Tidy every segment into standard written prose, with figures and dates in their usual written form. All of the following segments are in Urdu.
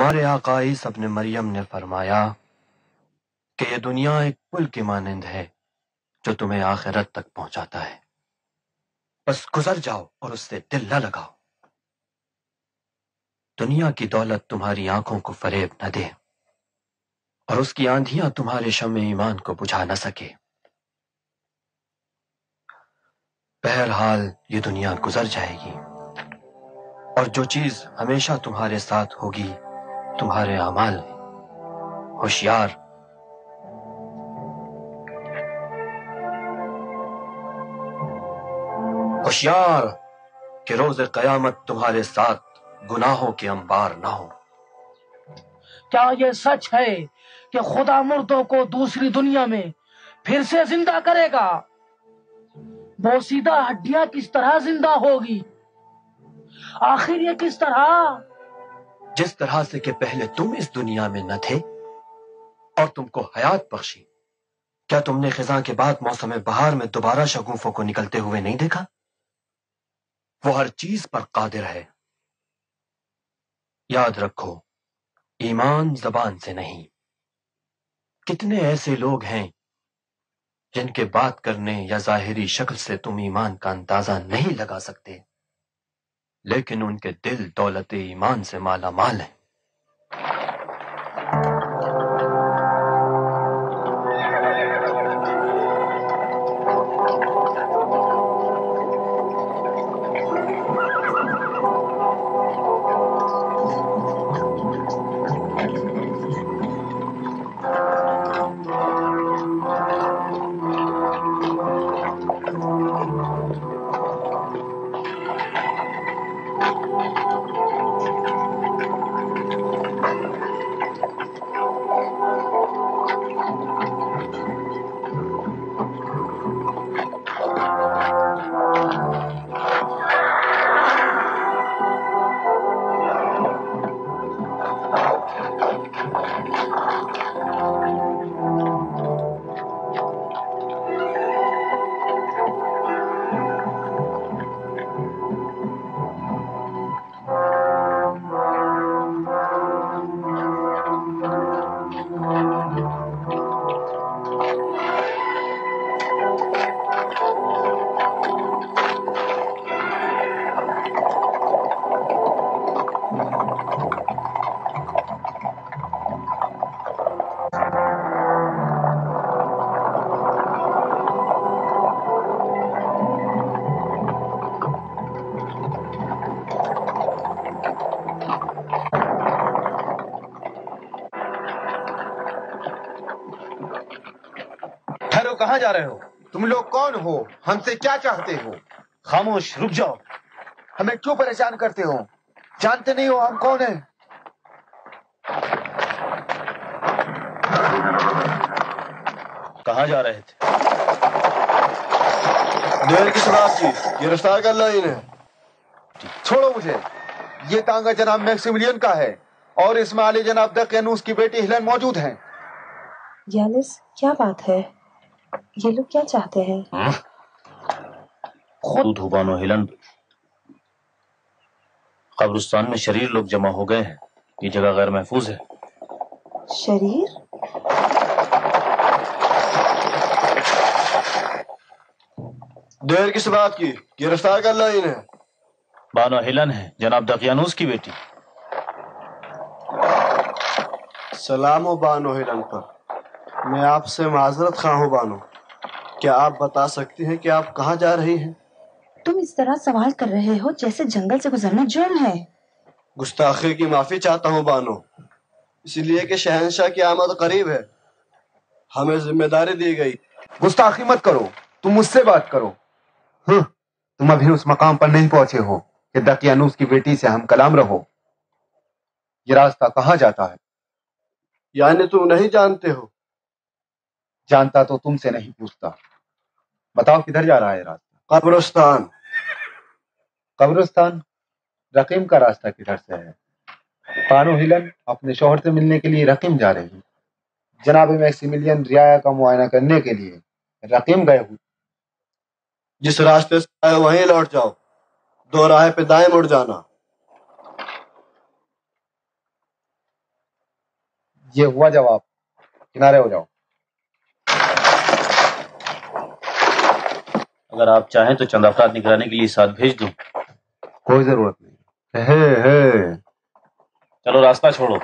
ہمارے آقا عیسی ابن مریم نے فرمایا کہ یہ دنیا ایک پل کی مانند ہے جو تمہیں آخرت تک پہنچاتا ہے، بس گزر جاؤ اور اس سے دل نہ لگاؤ۔ دنیا کی دولت تمہاری آنکھوں کو فریب نہ دے اور اس کی آندھیاں تمہارے شمع ایمان کو بجھا نہ سکے۔ بہرحال یہ دنیا گزر جائے گی، اور جو چیز ہمیشہ تمہارے ساتھ ہوگی تمہارے اعمال ہیں۔ ہوشیار ہوشیار کہ روز قیامت تمہارے ساتھ گناہوں کے انبار نہ ہو۔ کیا یہ سچ ہے کہ خدا مردوں کو دوسری دنیا میں پھر سے زندہ کرے گا؟ بوسیدہ ہڈیاں کس طرح زندہ ہوگی؟ آخر یہ کس طرح؟ جس طرح سے کہ پہلے تم اس دنیا میں نہ تھے اور تم کو حیات بخشی۔ کیا تم نے خزاں کے بعد موسم بہار میں دوبارہ شگوفوں کو نکلتے ہوئے نہیں دیکھا؟ وہ ہر چیز پر قادر ہے۔ یاد رکھو، ایمان زبان سے نہیں۔ کتنے ایسے لوگ ہیں جن کے بات کرنے یا ظاہری شکل سے تم ایمان کا اندازہ نہیں لگا سکتے، لیکن ان کے دل دولت ایمان سے مالا مال ہیں۔ کہاں جا رہے ہو؟ تم لوگ کون ہو؟ ہم سے کیا چاہتے ہو؟ خاموش، رک جاؤ۔ ہمیں کیوں پریشان کرتے ہو؟ جانتے نہیں ہو ہم کون ہیں؟ کہاں جا رہے تھے؟ دیر کس بات کی؟ گرفتار کر لو انہیں۔ چھوڑو مجھے۔ یہ تانگا جناب میکسیملین کا ہے اور اس میں علی جناب دقیانوس کی بیٹی ہیلن موجود ہیں۔ یانس، کیا بات ہے؟ یہ لوگ کیا چاہتے ہیں؟ خود بانو ہیلن، قبرستان میں شریر لوگ جمع ہو گئے ہیں۔ یہ جگہ غیر محفوظ ہے۔ شریر؟ دیر کس بات کی؟ گرفتار کر لو انہیں۔ بانو ہیلن ہے، جناب دقیانوس کی بیٹی۔ سلام و بانو ہیلن پر۔ میں آپ سے معذرت خواہ ہوں بانو۔ کیا آپ بتا سکتی ہیں کہ آپ کہاں جا رہی ہیں؟ تم اس طرح سوال کر رہے ہو جیسے جنگل سے گزرنا جرم ہے۔ گستاخی کی معافی چاہتا ہوں بانو، اس لیے کہ شہنشاہ کی آمد قریب ہے۔ ہمیں ذمہ داری دی گئی۔ گستاخی مت کرو، تم مجھ سے بات کرو۔ تم ابھی اس مقام پر نہیں پہنچے ہو کہ دقیانوس کی بیٹی سے ہم کلام رہو۔ یہ راستہ کہاں جاتا ہے؟ یعنی تم نہیں جانتے ہو؟ جانتا تو تم سے نہیں پوچھتا۔ بتاؤ کدھر جا رہا ہے راستہ؟ قبرستان۔ قبرستان؟ رقیم کا راستہ کدھر سے ہے؟ بانو ہیلن اپنے شوہر سے ملنے کے لیے رقیم جا رہی ہے۔ جناب میکسیملین رعایا کا معائنہ کرنے کے لیے رقیم گئے ہوئے۔ جس راستے سے آئے وہیں لوٹ جاؤ، دو راہ پہ دائیں مڑ جانا۔ یہ ہوا جواب. کنارے ہو جاؤ. اگر آپ چاہیں تو چند افراد نگرانی کے لیے ساتھ بھیج دوں. کوئی ضرورت نہیں. ہے چلو راستہ چھوڑو.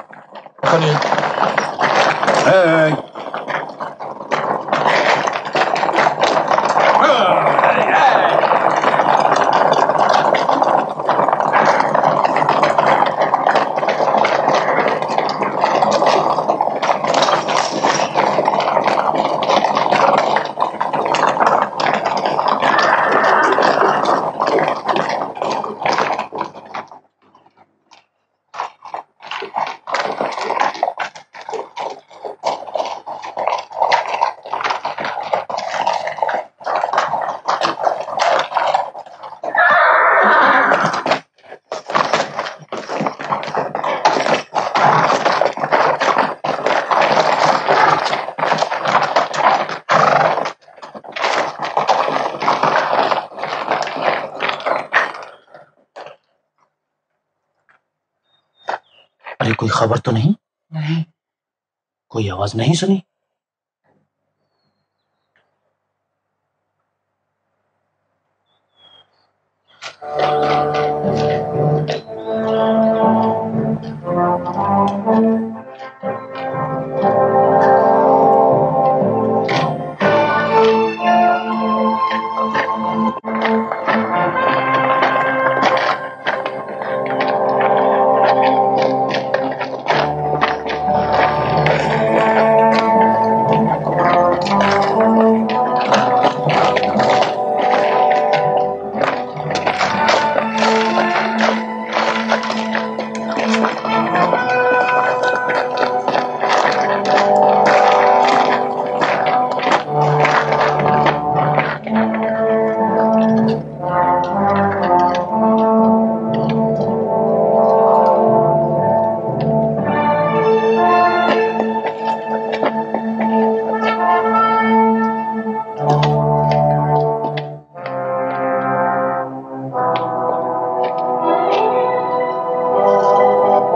ارے کوئی خبر تو نہیں؟ نہیں. کوئی آواز نہیں سنی؟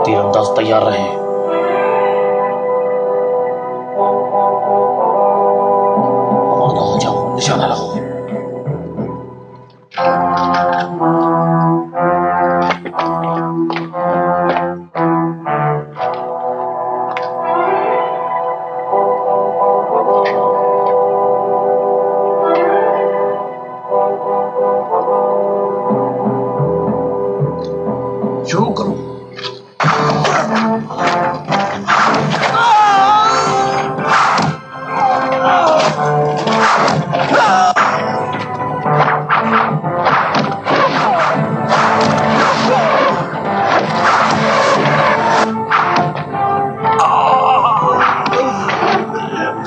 تیر انداز تیار رہے. آمادہ ہو جاؤ، نشانہ لگاؤ. شروع کرو.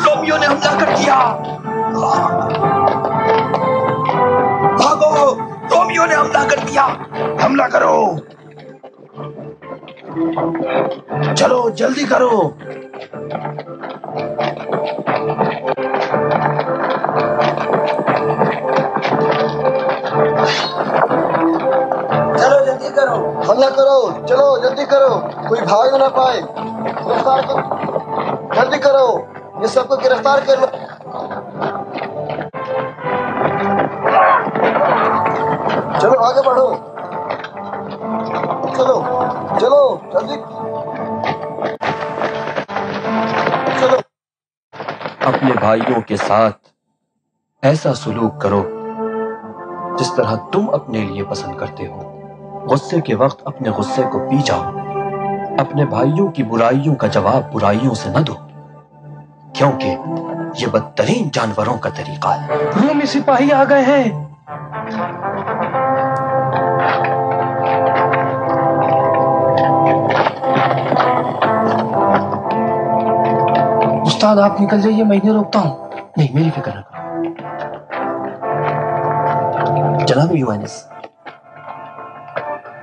رومیو نے حملہ کر دیا. بھاگو، رومیو نے حملہ کر دیا. حملہ کرو، چلو جلدی کرو. چلو جلدی کرو، حملہ کرو. چلو جلدی کرو، کوئی بھاگ نہ پائے. گرفتار کرو، جلدی کرو. یہ سب کو گرفتار کر لو. چلو آگے بڑھو. چلو چلو جلدی چلو. اپنے بھائیوں کے ساتھ ایسا سلوک کرو جس طرح تم اپنے لیے پسند کرتے ہو. غصے کے وقت اپنے غصے کو پی جاؤ. اپنے بھائیوں کی برائیوں کا جواب برائیوں سے نہ دو، کیونکہ یہ بدترین جانوروں کا طریقہ ہے. رومی سپاہی آ گئے ہیں. استاد آپ نکل جائیے، میں انہیں روکتا ہوں. نہیں، میری فکر نہ کرو. جناب یوانس،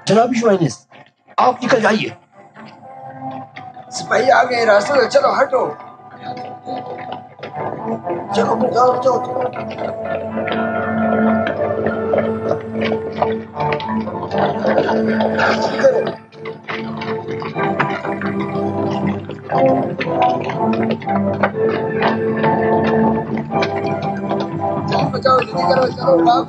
جناب یوانس، آپ نکل جائیے. سپاہی آ گئے راستے میں. چلو ہٹو. چلو جاؤ جاؤ. بچاؤ جلدی کرو چلو بھاگ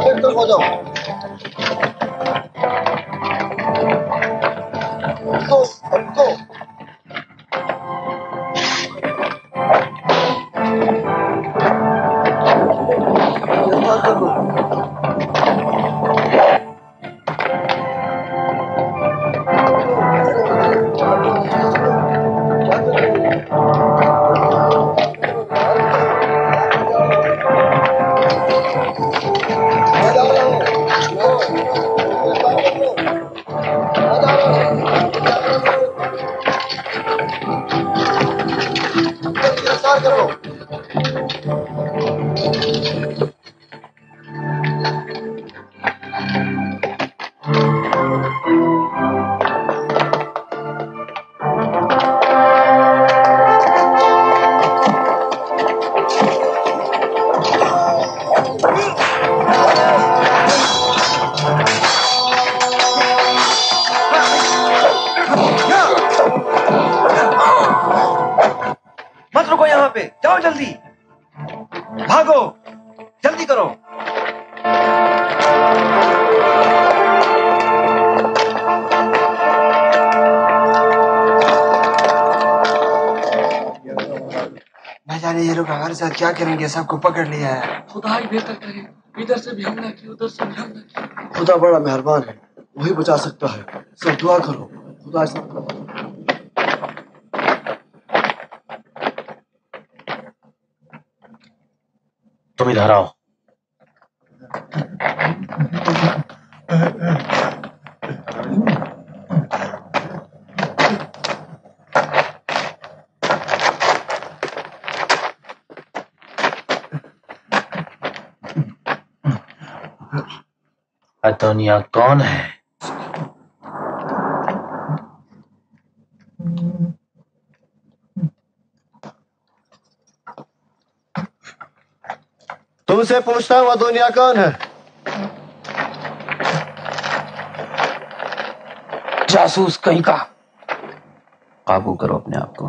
ایک طرف ہو جاؤ تو کر دو گرفتار کرو مت رکو یہاں پہ، جاؤ جلدی، بھاگو، جلدی کرو۔ نہ جانے یہ لوگ ہمارے ساتھ کیا کریں گے، سب کو پکڑ لیا ہے۔ خدا ہی بہتر کرے، ادھر سے بھی حملہ کیا ادھر سے بھی حملہ کیا۔ خدا بڑا مہربان ہے، وہی بچا سکتا ہے، سب دعا کرو خدا سے۔ تم ادھر آؤ۔ ادونیا کون ہے؟ تم سے پوچھتا ہوں ادونیا کون ہے؟ جاسوس کہیں کا۔ قابو کرو اپنے آپ کو۔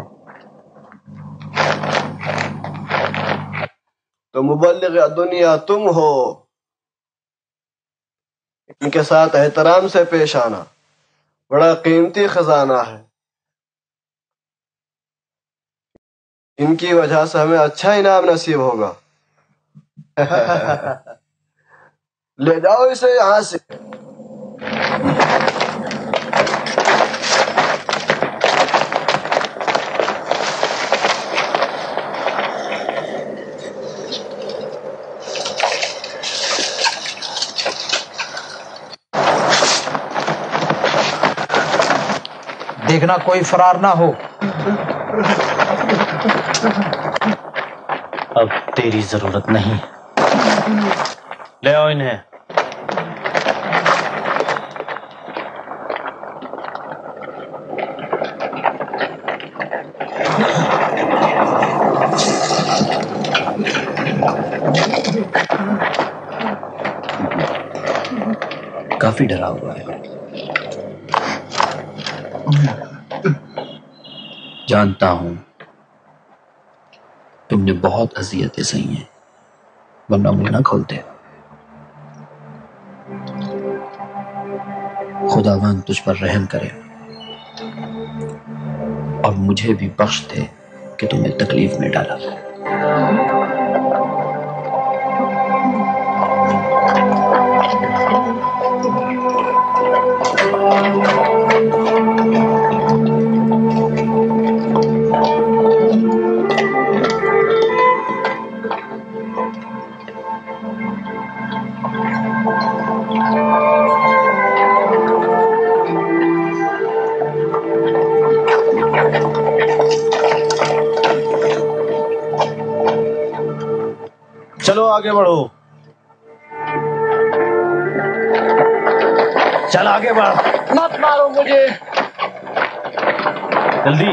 تو مبلغ ادونیا تم ہو، ان کے ساتھ احترام سے پیش آنا، بڑا قیمتی خزانہ ہے، ان کی وجہ سے ہمیں اچھا انعام نصیب ہوگا۔ لے جاؤ اسے یہاں سے۔ دیکھنا کوئی فرار نہ ہو۔ اب تیری ضرورت نہیں، لے آؤ انہیں۔ کافی ڈرا ہوا ہے، جانتا ہوں تم نے بہت اذیتیں سہی ہیں، ورنہ منہ نہ کھولتے۔ خداوند تجھ پر رحم کرے اور مجھے بھی بخش دے کہ تمہیں تکلیف میں ڈالا۔ چلو آگے بڑھو، چل آگے بڑھ، مت مارو مجھے۔ جلدی۔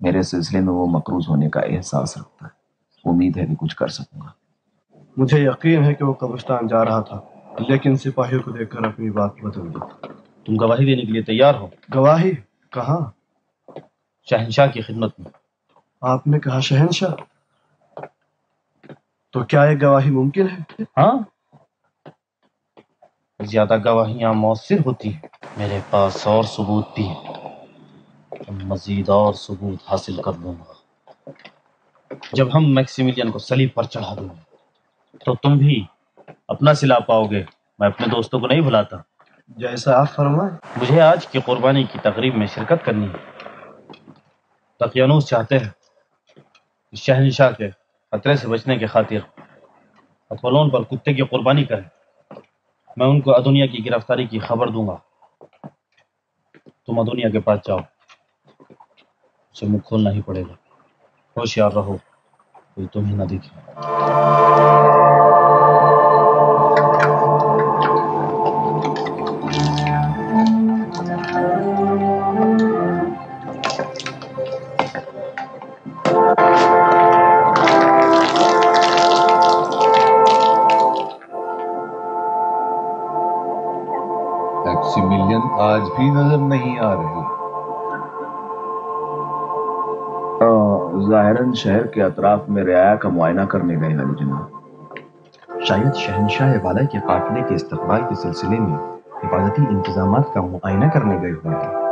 میرے سلسلے میں وہ مقروض ہونے کا احساس رکھتا ہے، امید ہے کہ کچھ کر سکوں گا۔ مجھے یقین ہے کہ وہ قبرستان جا رہا تھا، لیکن سپاہیوں کو دیکھ کر اپنی بات بدل دی۔ تم گواہی دینے کے لیے تیار ہو؟ گواہی؟ کہاں؟ شہنشاہ کی خدمت میں۔ آپ نے کہا شہنشاہ؟ تو کیا یہ گواہی ممکن ہے؟ ہاں، زیادہ گواہیاں مؤثر ہوتی ہیں۔ میرے پاس اور ثبوت بھی ہیں، مزید اور ثبوت حاصل کر لوں گا۔ جب ہم میکسیملین کو صلیب پر چڑھا دیں گے تو تم بھی اپنا صلہ پاؤ گے۔ میں اپنے دوستوں کو نہیں بھلاتا۔ جیسا آپ فرمائیں۔ مجھے آج کی قربانی کی تقریب میں شرکت کرنی ہے۔ دقیانوس چاہتے ہیں کہ شہنشاہ کے خطرے سے بچنے کی خاطر اپولون پر کتے کی قربانی کریں۔ میں ان کو ادونیا کی گرفتاری کی خبر دوں گا۔ تم ادونیا کے پاس جاؤ، اسے منہ کھولنا ہی پڑے گا۔ ہوشیار رہو، کوئی تمہیں نہ دیکھے۔ میکسیملین آج بھی نظر نہیں آ رہی۔ ظاہراً شہر کے اطراف میں رعایا کا معائنہ کرنے گئے علی جناب۔ شاید شہنشاہ والا کے قافلے کے استقبال کے سلسلے میں حفاظتی انتظامات کا معائنہ کرنے گئے ہوئے ہیں۔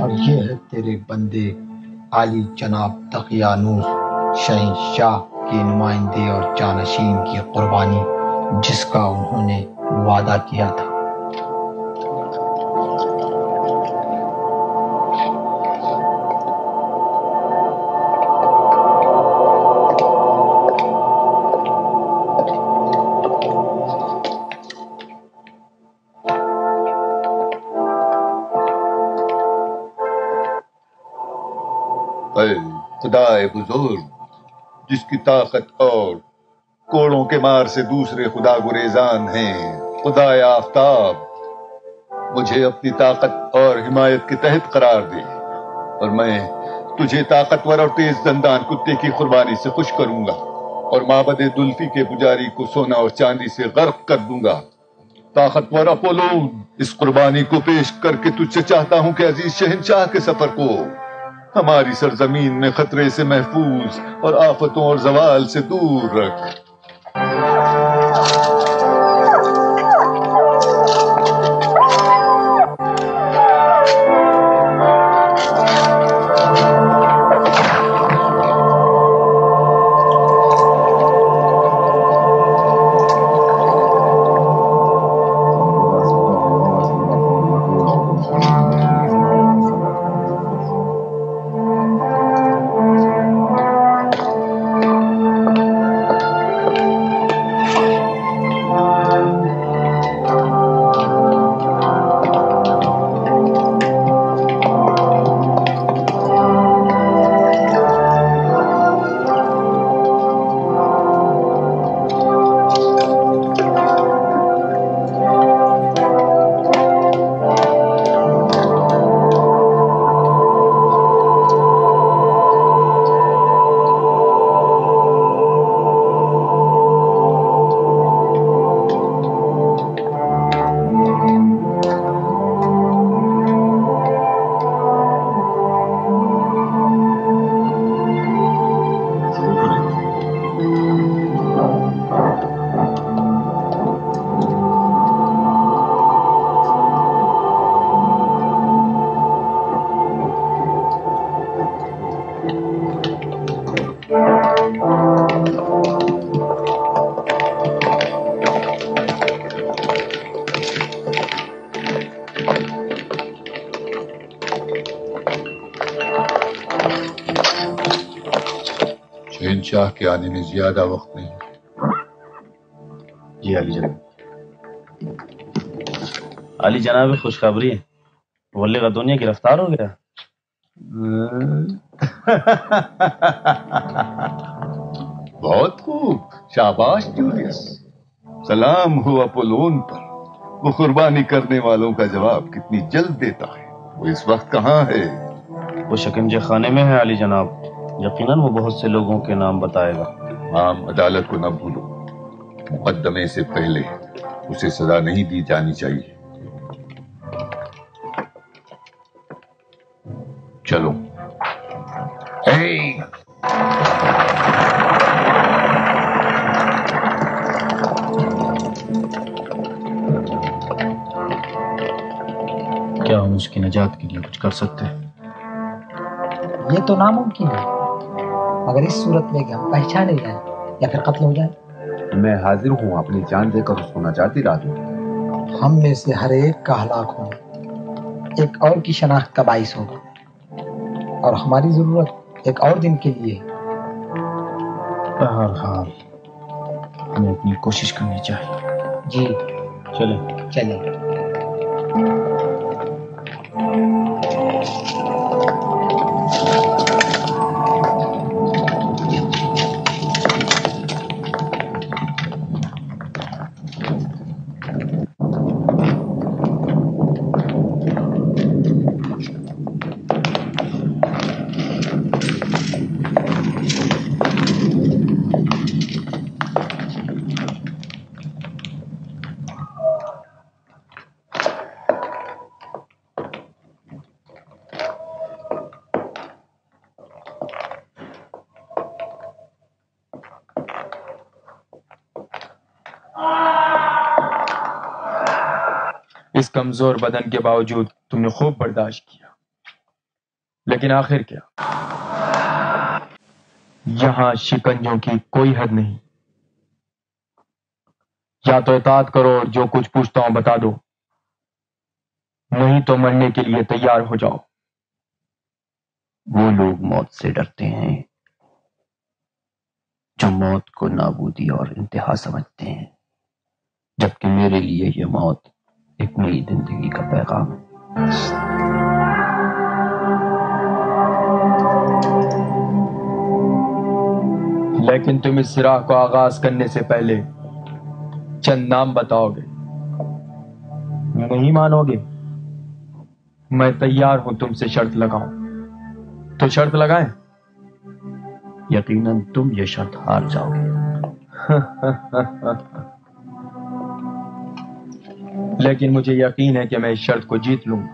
اور یہ ہے تیرے بندے عالی جناب دقیانوس شہنشاہ کے نمائندے اور جانشین کی قربانی جس کا انہوں نے وعدہ کیا تھا۔ اے خدائے بزرگ، جس کی طاقت اور کوڑوں کے مار سے دوسرے خدا گریزان ہیں، خدائے آفتاب، مجھے اپنی طاقت اور حمایت کے تحت قرار دے اور میں تجھے طاقتور اور تیز دندان کتے کی قربانی سے خوش کروں گا اور معبد دلفی کے پجاری کو سونا اور چاندی سے غرق کر دوں گا۔ طاقتور اپولون، اس قربانی کو پیش کر کے تجھ سے چاہتا ہوں کہ عزیز شہنشاہ کے سفر کو ہماری سرزمین میں خطرے سے محفوظ اور آفتوں اور زوال سے دور رکھ۔ شہنشاہ کے آنے میں زیادہ وقت نہیں. جی علی جناب. علی جناب خوشخبری ہے، ولی غدونیہ گرفتار ہو گیا. بہت خوب، شاباش جولیس. سلام ہو اپولون پر. وہ قربانی کرنے والوں کا جواب کتنی جلد دیتا ہے. وہ اس وقت کہاں ہے؟ وہ شکنجے خانے میں ہے علی جناب. یقیناً وہ بہت سے لوگوں کے نام بتائے گا. عام عدالت کو نہ بھولو، مقدمے سے پہلے اسے سزا نہیں دی جانی چاہیے. چلو. کیا ہم اس کی نجات کے لیے کچھ کر سکتے ہیں؟ یہ تو ناممکن ہے، مگر اس صورت میں کہ ہم پہچانے جائیں یا پھر قتل ہو جائیں. میں حاضر ہوں اپنی جان دے کر اس کو نجات دلا دوں. ہم میں سے ہر ایک کا ہلاک ہونا ایک اور کی شناخت کا باعث ہوگا، اور ہماری ضرورت ایک اور دن کے لیے ہے. بہرحال ہمیں اپنی کوشش کرنی چاہیے. جی چلیں. اس کمزور بدن کے باوجود تم نے خوب برداشت کیا، لیکن آخر کیا؟ یہاں شکنجوں کی کوئی حد نہیں. یا تو اطاعت کرو اور جو کچھ پوچھتا ہوں بتا دو، نہیں تو مرنے کے لیے تیار ہو جاؤ. وہ لوگ موت سے ڈرتے ہیں جو موت کو نابودی اور انتہا سمجھتے ہیں، جبکہ میرے لیے یہ موت ایک نئی زندگی کا پیغام ہے. لیکن تم اس راہ کو آغاز کرنے سے پہلے چند نام بتاؤ گے. نہیں مانو گے؟ میں تیار ہوں تم سے شرط لگاؤں. تو شرط لگائیں. یقیناً تم یہ شرط ہار جاؤ گے. لیکن مجھے یقین ہے کہ میں اس شرط کو جیت لوں گا.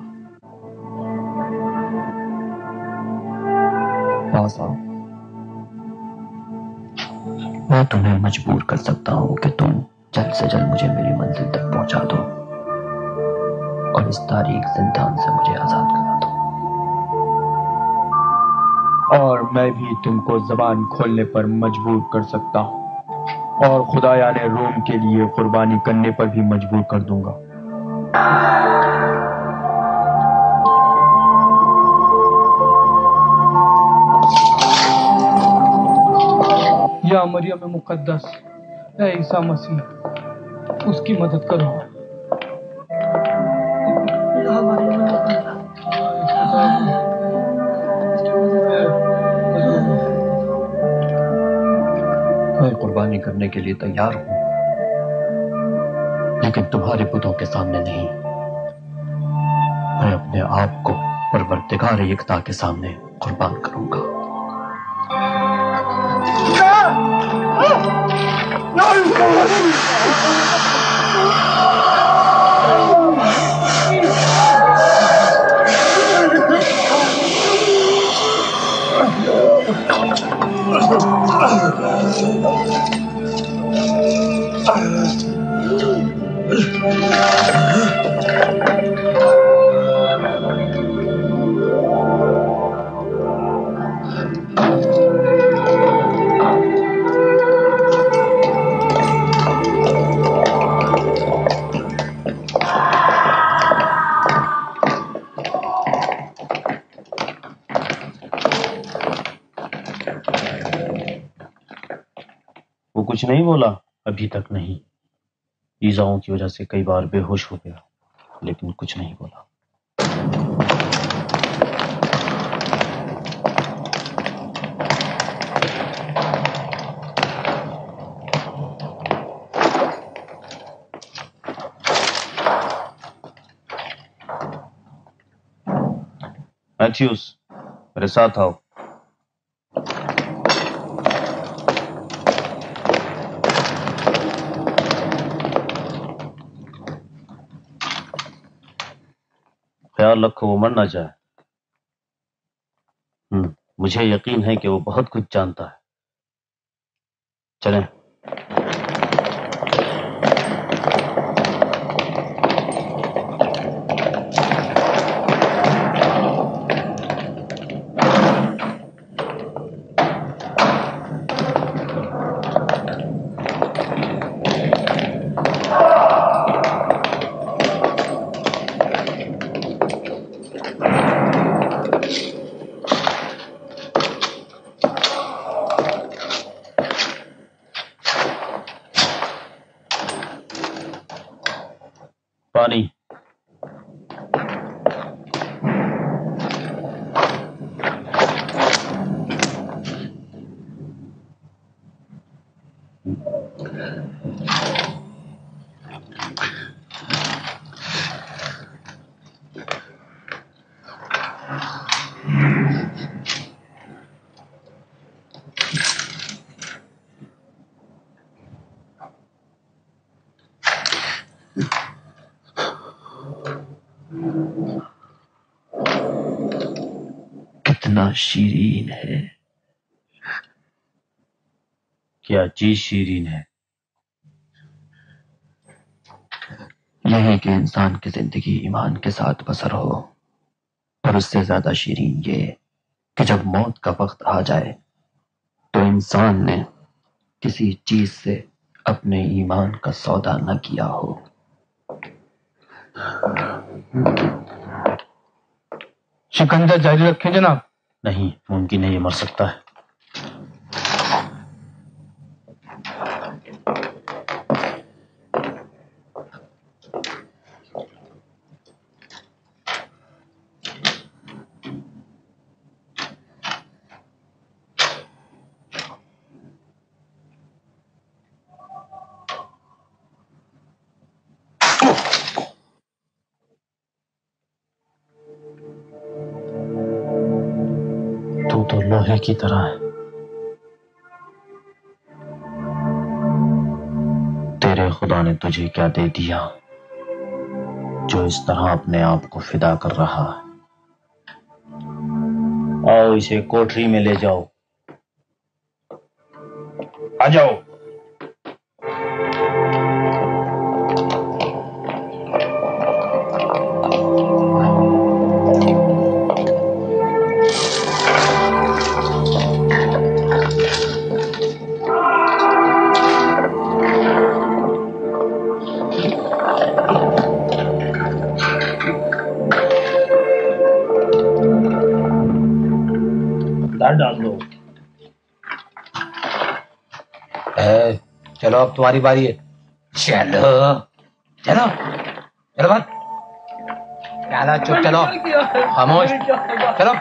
پاس آؤ. میں تمہیں مجبور کر سکتا ہوں کہ تم جلد سے جلد مجھے میری منزل تک پہنچا دو اور اس تاریک زندان سے مجھے آزاد کرا دو. اور میں بھی تم کو زبان کھولنے پر مجبور کر سکتا ہوں، اور خدایان روم کے لیے قربانی کرنے پر بھی مجبور کر دوں گا. یا مریم مقدس، اے عیسیٰ مسیح، اس کی مدد کرو. میں قربانی کرنے کے لیے تیار ہوں، لیکن تمہارے بتوں کے سامنے نہیں. میں اپنے آپ کو پروردگار یکتا کے سامنے قربان کروں گا. کچھ نہیں بولا؟ ابھی تک نہیں. ایذاؤں کی وجہ سے کئی بار بے ہوش ہو گیا لیکن کچھ نہیں بولا. میتھیوس میرے ساتھ آؤ. خیال رکھو وہ مر نہ جائے. مجھے یقین ہے کہ وہ بہت کچھ جانتا ہے. چلیں. پانی. کتنا شیرین ہے. کیا چیز شیرین ہے؟ یہ ہے کہ انسان کی زندگی ایمان کے ساتھ بسر ہو، اور اس سے زیادہ شیرین یہ کہ جب موت کا وقت آ جائے تو انسان نے کسی چیز سے اپنے ایمان کا سودا نہ کیا ہو. شکنجہ جاری رکھیں جناب. نہیں ممکن ہے، یہ مر سکتا ہے. تو لوہے کی طرح ہے. تیرے خدا نے تجھے کیا دے دیا جو اس طرح اپنے آپ کو فدا کر رہا ہے؟ آؤ اسے کوٹری میں لے جاؤ. آ جاؤ. ڈال دو. چلو اب تمہاری باری ہے. چلو چلو چلو بات. چلو چپ چلو خاموش. چلو چلو.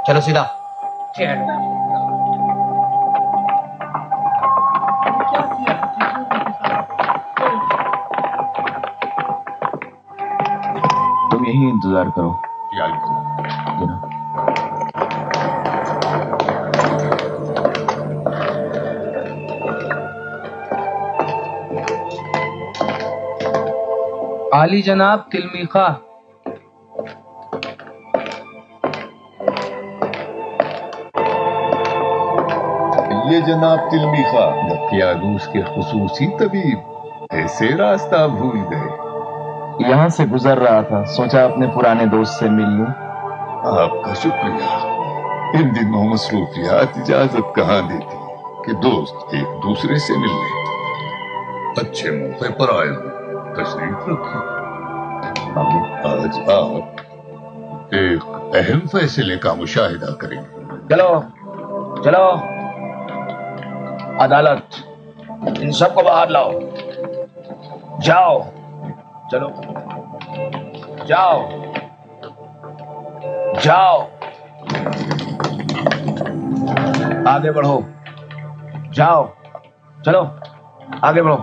چلو سیدھا. چلو. تم یہی انتظار کرو. عالی جناب تلمیخہ. یہ جناب تلمیخہ دقیانوس کے خصوصی طبیب ایسے راستہ بھول گئے. یہاں سے گزر رہا تھا، سوچا اپنے پرانے دوست سے مل لوں. آپ کا شکریہ. ان دنوں مصروفیات اجازت کہاں دیتی کہ دوست ایک دوسرے سے مل لیں. اچھے موقع پر آئے ہوں، تشریف رکھیں. بابو؟ آج آپ ایک اہم فیصلے کا مشاہدہ کریں گے۔ چلو چلو، عدالت، ان سب کو باہر لاؤ، جاؤ، چلو جاؤ جاؤ، آگے بڑھو، جاؤ، چلو آگے بڑھو۔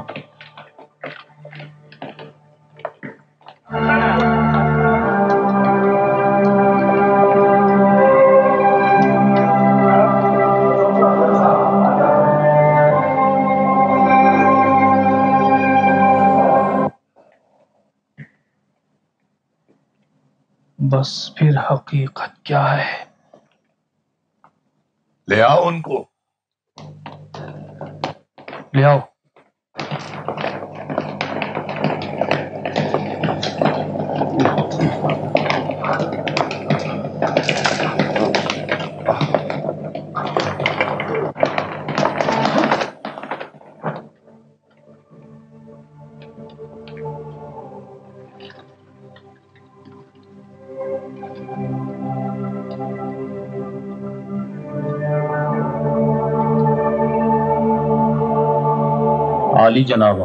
بس پھر حقیقت کیا ہے؟ لے آؤ ان کو، لے آؤ۔ عالی جناب،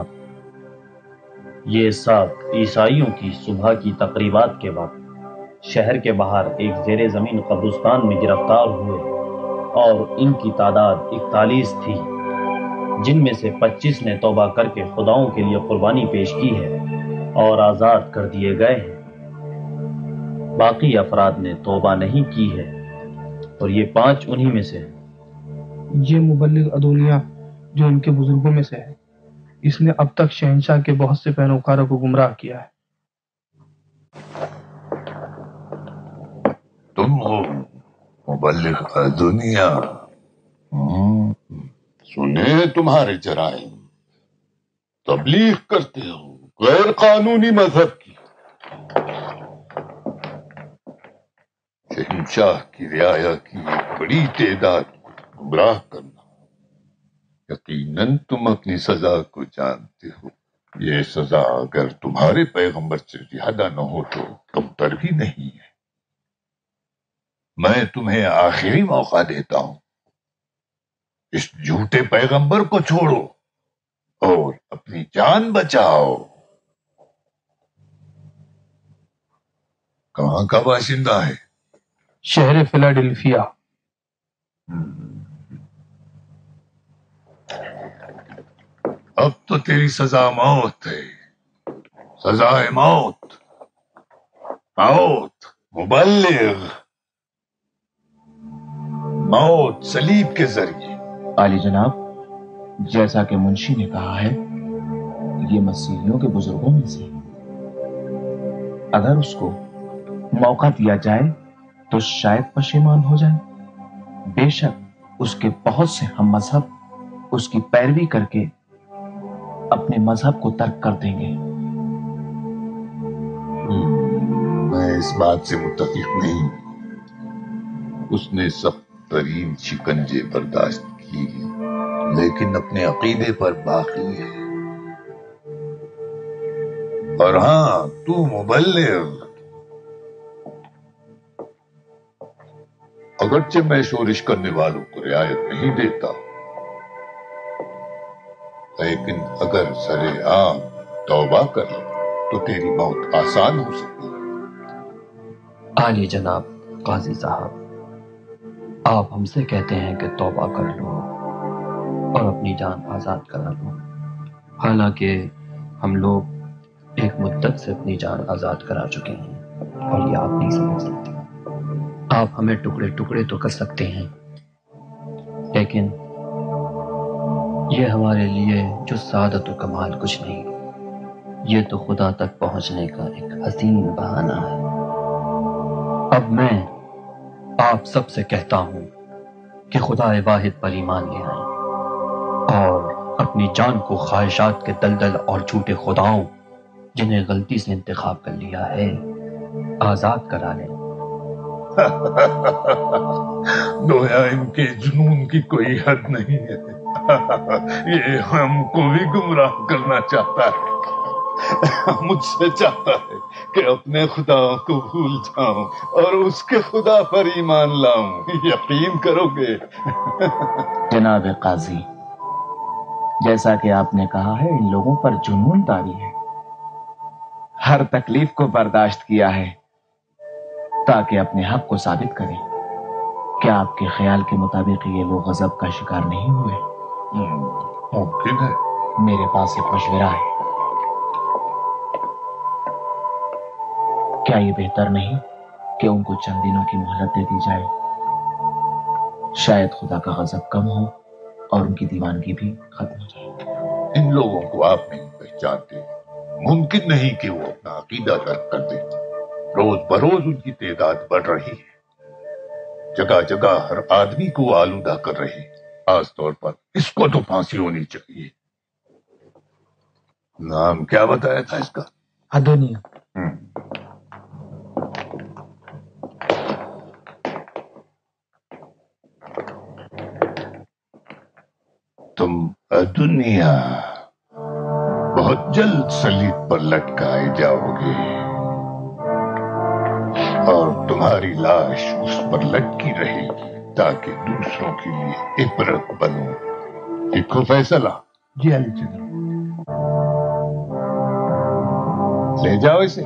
یہ سب عیسائیوں کی صبح کی تقریبات کے وقت شہر کے باہر ایک زیر زمین قبرستان میں گرفتار ہوئے اور ان کی تعداد 41 تھی، جن میں سے 25 نے توبہ کر کے خداؤں کے لیے قربانی پیش کی ہے اور آزاد کر دیے گئے ہیں۔ باقی افراد نے توبہ نہیں کی ہے اور یہ 5 انہی میں سے ہیں۔ یہ مبلغ ادونیا جو ان کے بزرگوں میں سے ہے، اس نے اب تک شہنشاہ کے بہت سے پیروکاروں کو گمراہ کیا ہے۔ تم ہو مبلغ دنیا، سنے تمہارے جرائم، تبلیغ کرتے ہو غیر قانونی مذہب کی، شہنشاہ کی رعایا کی ایک بڑی تعداد کو گمراہ کرنا۔ یقیناً تم اپنی سزا کو جانتے ہو، یہ سزا اگر تمہارے پیغمبر سے زیادہ نہ ہو تو کمتر بھی نہیں ہے۔ میں تمہیں آخری موقع دیتا ہوں، اس جھوٹے پیغمبر کو چھوڑو اور اپنی جان بچاؤ۔ کہاں کا باشندہ ہے؟ شہر فلاڈیلفیا۔ اب تو تیری سزا موت ہے، سزائے موت، موت مبلغ، موت صلیب کے ذریعے۔ عالی جناب، جیسا کہ منشی نے کہا ہے، یہ مسیحیوں کے بزرگوں میں سے، اگر اس کو موقع دیا جائے تو شاید پشیمان ہو جائے۔ بے شک اس کے بہت سے ہم مذہب اس کی پیروی کر کے اپنے مذہب کو ترک کر دیں گے۔ میں اس بات سے متفق نہیں۔ اس نے سخت ترین شکنجے برداشت کی لیکن اپنے عقیدے پر باقی ہے۔ اور ہاں، تو مبلغ، اگرچہ میں شورش کرنے والوں کو رعایت نہیں دیتا، لیکن اگر سرے عام توبہ کر لے تو تیری موت آسان ہو سکتی ہے۔ عالی جناب قاضی صاحب، آپ ہم سے کہتے ہیں کہ توبہ کر لو اور اپنی جان آزاد کرا لو، حالانکہ ہم لوگ ایک مدت سے اپنی جان آزاد کرا چکے ہیں اور یہ آپ نہیں سمجھ سکتے۔ آپ ہمیں ٹکڑے ٹکڑے تو کر سکتے ہیں، لیکن یہ ہمارے لیے جو سعادت و کمال کچھ نہیں، یہ تو خدا تک پہنچنے کا ایک حسین بہانہ ہے۔ اب میں آپ سب سے کہتا ہوں کہ خدا واحد پر ایمان لے آئیں اور اپنی جان کو خواہشات کے دلدل اور جھوٹے خداؤں جنہیں غلطی سے انتخاب کر لیا ہے آزاد کرا لیں۔ گویا ان کے جنون کی کوئی حد نہیں ہے، یہ ہم کو بھی گمراہ کرنا چاہتا ہے۔ مجھ سے چاہتا ہے کہ اپنے خداؤں کو بھول جاؤں اور اس کے خدا پر ایمان لاؤں. یقین کرو گے؟ جناب قاضی، جیسا کہ آپ نے کہا ہے، ان لوگوں پر جنون طاری ہے. ہر تکلیف کو برداشت کیا ہے تاکہ اپنے حق کو ثابت کریں. کیا آپ کے خیال کے مطابق یہ لوگ غضب کا شکار نہیں ہوئے؟ ممکن ہے. میرے پاس ایک مشورہ ہے. کیا یہ بہتر نہیں کہ ان کو چند دنوں کی مہلت دے دی جائے؟ شاید خدا کا غضب کم ہو اور ان کی دیوانگی بھی ختم ہو جائے. ان لوگوں کو آپ نہیں پہچانتے. ممکن نہیں کہ وہ اپنا عقیدہ ترک کر دیں. روز بروز ان کی تعداد بڑھ رہی ہے. جگہ جگہ ہر آدمی کو آلودہ کر رہے ہیں. خاص طور پر اس کو تو پھانسی ہونی چاہیے. نام کیا بتایا تھا اس کا؟ ادونیا. تم ادونیا بہت جلد سلیب پر لٹکائے جاؤ گے اور تمہاری لاش اس پر لٹکی رہے گی تاکہ دوسروں کے لیے عبرت بنو. لکھو فیصلہ. جی علی جناب. لے جاؤ اسے.